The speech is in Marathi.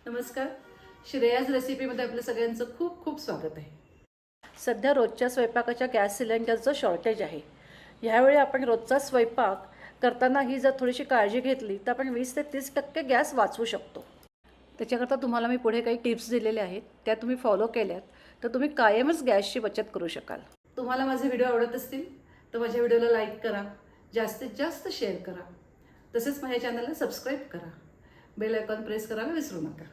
नमस्कार. श्रेयाज रेसिपीमध्ये आपल्या सगळ्यांचं खूप खूप स्वागत आहे. सध्या रोजच्या स्वयंपाकाच्या गॅस सिलेंडरचं शॉर्टेज आहे. ह्यावेळी आपण रोजचा स्वयंपाक करताना ही जर थोडीशी काळजी घेतली तर आपण 20 ते 30% गॅस वाचवू शकतो. त्याच्याकरता तुम्हाला मी पुढे काही टिप्स दिलेल्या आहेत, त्या तुम्ही फॉलो केल्यात तर तुम्ही कायमच गॅसची बचत करू शकाल. तुम्हाला माझे व्हिडिओ आवडत असतील तर माझ्या व्हिडिओला लाईक करा, जास्तीत जास्त शेअर करा, तसेच माझ्या चॅनलला सबस्क्राईब करा, बेल आयकॉन प्रेस करायला विसरू नका.